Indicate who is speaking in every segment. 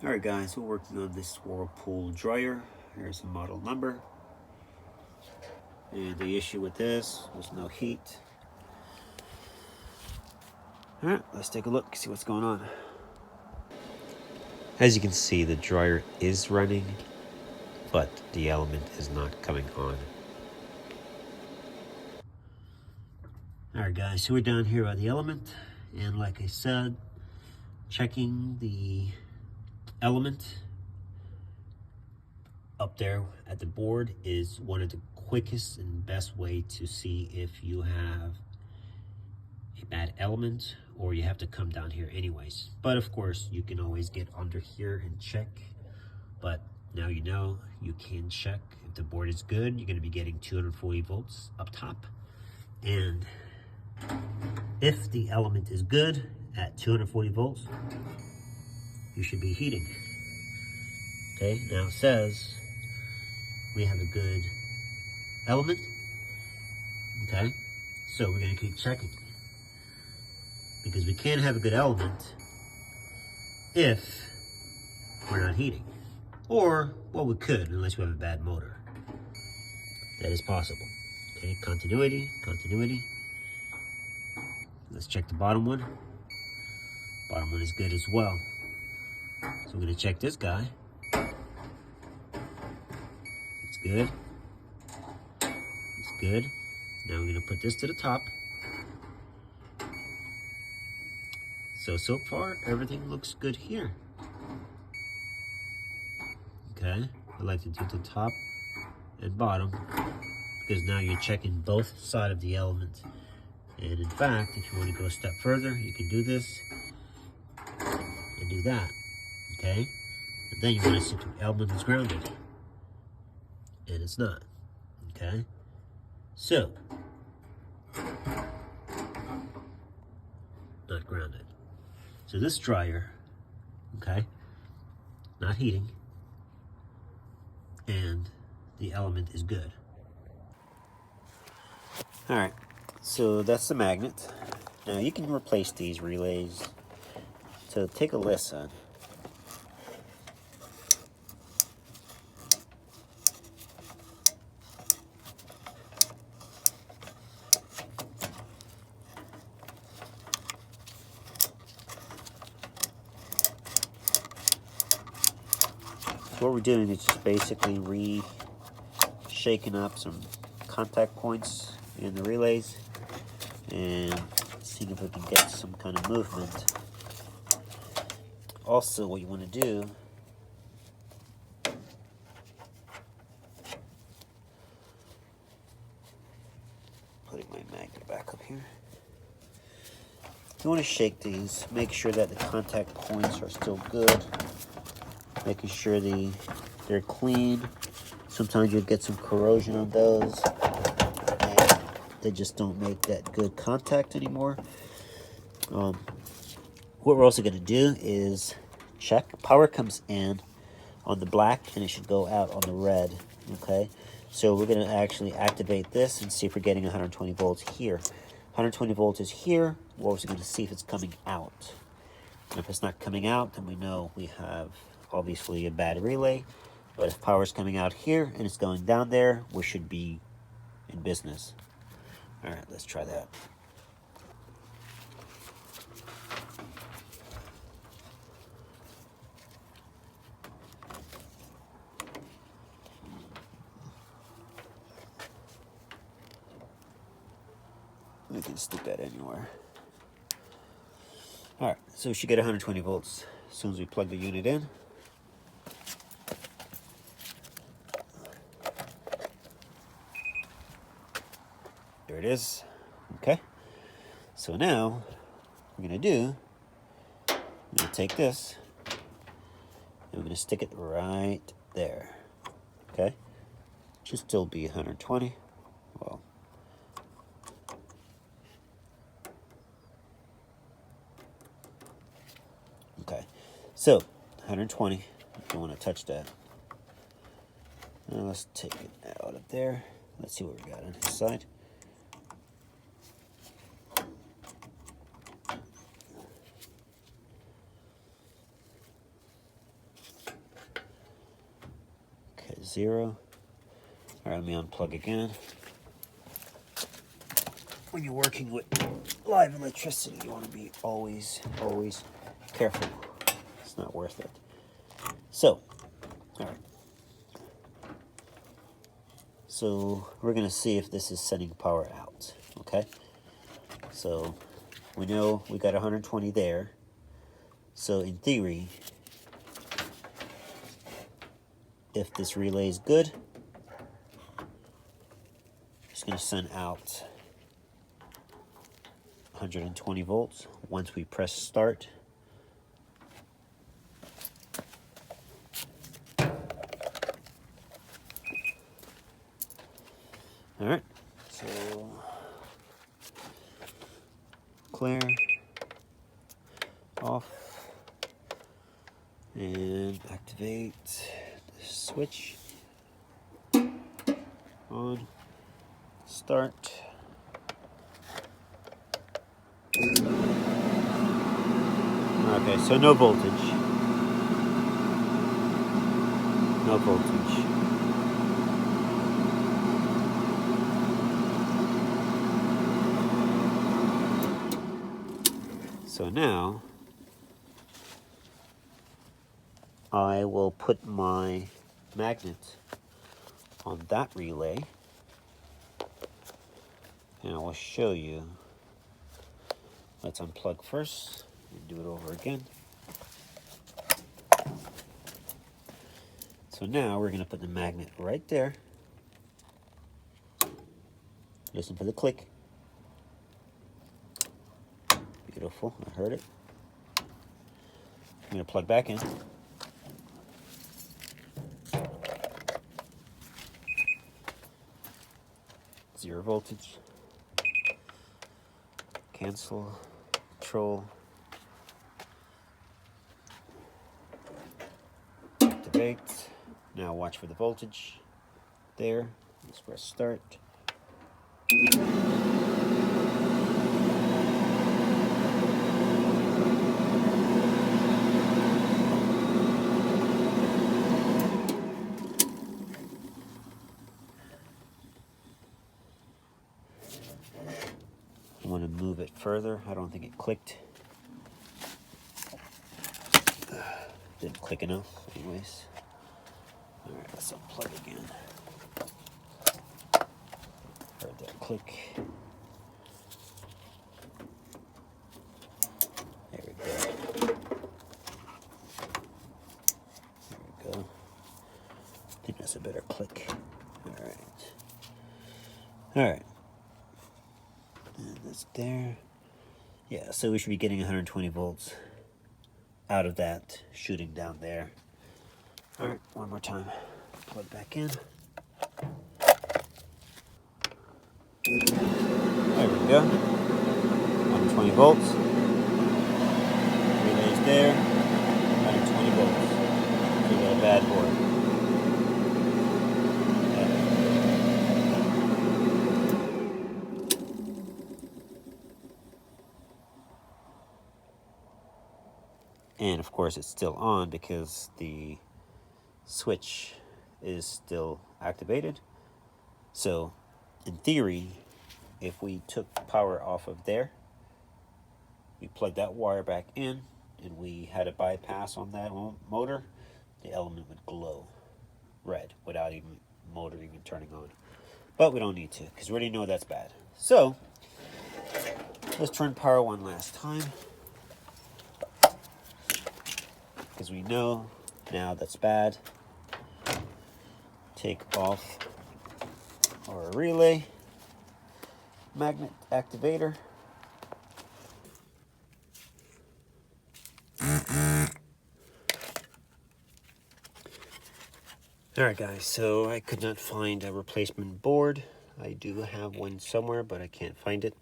Speaker 1: Alright guys, we're working on this Whirlpool dryer. Here's the model number. And the issue with this was no heat. Alright, let's take a look, see what's going on. As you can see, the dryer is running, but the element is not coming on. Alright guys, so we're down here by the element, and like I said, checking the element up there at the board is one of the quickest and best way to see if you have a bad element or you have to come down here anyways. But of course you can always get under here and check, but now you know you can check if the board is good. You're going to be getting 240 volts up top, and if the element is good at 240 volts, you should be heating. Okay, now it says we have a good element. Okay, so we're going to keep checking, because we can't have a good element if we're not heating. Or, well, we could, unless we have a bad motor. That is possible. Okay, continuity. Let's check the bottom one. Bottom one is good as well. So we're going to check this guy. It's good. It's good. Now we're going to put this to the top. So far, everything looks good here. Okay, I like to do the top and bottom, because now you're checking both sides of the element. And in fact, if you want to go a step further, you can do this and do that. Okay, and then you want to see if the element is grounded, and it's not. Okay, so not grounded. So this dryer, okay, not heating, and the element is good. All right, so that's the magnet. Now you can replace these relays. So take a listen. So what we're doing is just basically shaking up some contact points in the relays and seeing if we can get some kind of movement. Also, what you want to do, putting my magnet back up here, you want to shake these, make sure that the contact points are still good, making sure they're clean. Sometimes you'll get some corrosion on those, and they just don't make that good contact anymore. What we're also going to do is check. Power comes in on the black, and it should go out on the red. Okay, so we're going to actually activate this and see if we're getting 120 volts here. 120 volts is here. We're also going to see if it's coming out. And if it's not coming out, then we know we have obviously a bad relay. But if power is coming out here and it's going down there, we should be in business. All right, let's try that. We can stick that anywhere. All right, so we should get 120 volts as soon as we plug the unit in. There it is. Okay, so now what we're gonna do, I'm gonna take this and we're gonna stick it right there. Okay, should still be 120. Well, okay, so 120. Don't want to touch that. Now let's take it out of there. Let's see what we got on this side. 0. All right, let me unplug again. When you're working with live electricity, you want to be always careful. It's not worth it. So, all right. So we're going to see if this is sending power out, okay? So we know we got 120 there. So in theory, if this relay is good, it's going to send out 120 volts once we press start. All right, so clear, off, and activate the switch, on, start. Okay, so no voltage. No voltage. So now I will put my magnet on that relay and I will show you. Let's unplug first and do it over again. So now we're going to put the magnet right there. Listen for the click. Beautiful, I heard it. I'm going to plug back in. Zero voltage. Cancel. Control. Activate. Now watch for the voltage. There. Let's press start. I want to move it further. I don't think it clicked. Didn't click enough, anyways. All right, let's unplug again. Heard that click. There we go. There we go. I think that's a better click. All right. All right. And that's there. Yeah, so we should be getting 120 volts out of that shooting down there. All right, one more time. Plug back in. There we go. 120 volts. Relay's there. 120 volts. So we got a bad board. And of course it's still on because the switch is still activated. So in theory, if we took power off of there, we plugged that wire back in and we had a bypass on that motor, the element would glow red without even motor even turning on. But we don't need to because we already know that's bad. So let's turn power one last time, because we know now that's bad. Take off our relay magnet activator. Alright guys, so I could not find a replacement board. I do have one somewhere, but I can't find it.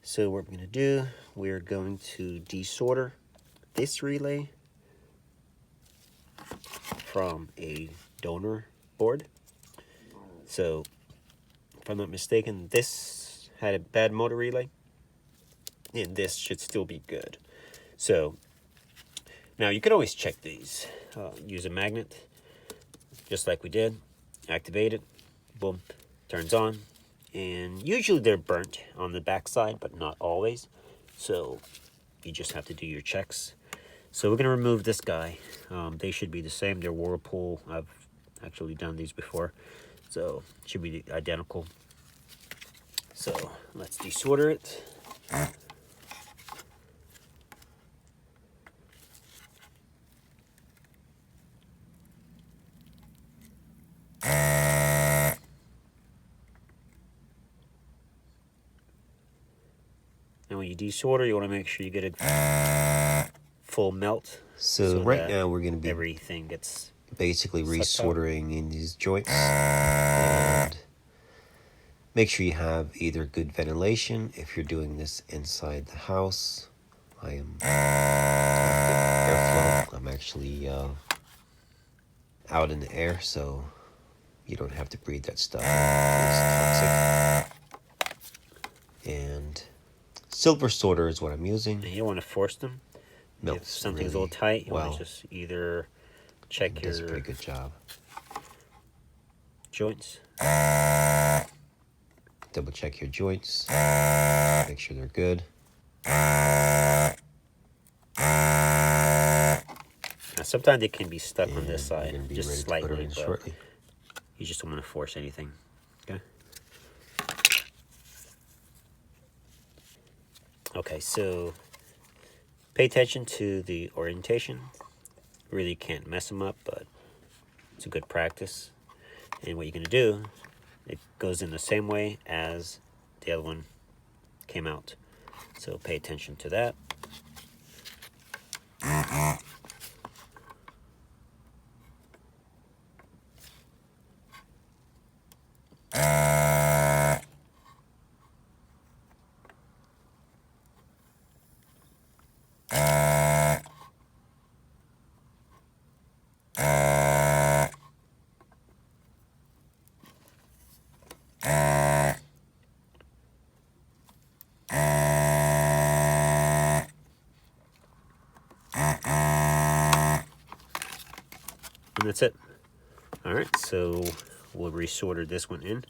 Speaker 1: So what we're going to do, we're going to desolder this relay from a donor board. So if I'm not mistaken, this had a bad motor relay and this should still be good. So now you could always check these. Use a magnet just like we did. activate it, boom, turns on. And usually they're burnt on the back side, but not always. So you just have to do your checks. So we're going to remove this guy. They should be the same. They're Whirlpool. I've actually done these before. So it should be identical. So let's desolder it. And when you desolder, you want to make sure you get a full melt.
Speaker 2: So right now we're going to be
Speaker 1: everything gets
Speaker 2: basically resoldering in these joints. And make sure you have either good ventilation if you're doing this inside the house. I am airflow. I'm actually out in the air, so you don't have to breathe that stuff. It's toxic. And silver solder is what I'm using.
Speaker 1: And you don't want to force them.
Speaker 2: Melts
Speaker 1: if something's
Speaker 2: really
Speaker 1: a little tight, you
Speaker 2: well.
Speaker 1: want to just either check
Speaker 2: It
Speaker 1: your
Speaker 2: does a pretty good job.
Speaker 1: joints.
Speaker 2: Double check your joints. Make sure they're good.
Speaker 1: Now, sometimes they can be stuck on this side, just slightly, but
Speaker 2: shortly.
Speaker 1: you just don't want to force anything. Okay. Okay, so pay attention to the orientation. Really can't mess them up, but it's a good practice. And what you're going to do, it goes in the same way as the other one came out. So pay attention to that. And that's it. All right, so we'll resolder this one in.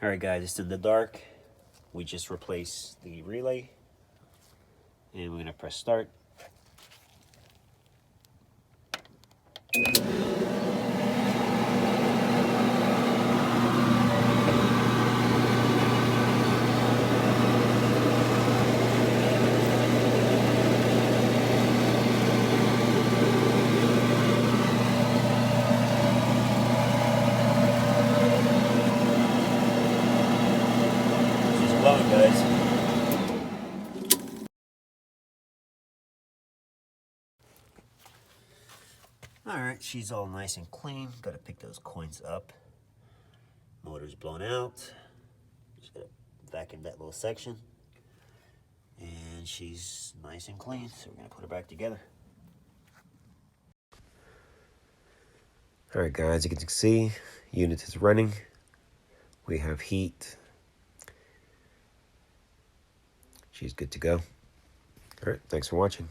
Speaker 1: All right, guys, it's in the dark. We just replaced the relay, and we're gonna press start. She's blowing, guys. All right, she's all nice and clean. Gotta pick those coins up. Motor's blown out. Just gotta vacuum that little section. And she's nice and clean, so we're gonna put her back together.
Speaker 2: All right, guys, you can see, unit is running. We have heat. She's good to go. All right, thanks for watching.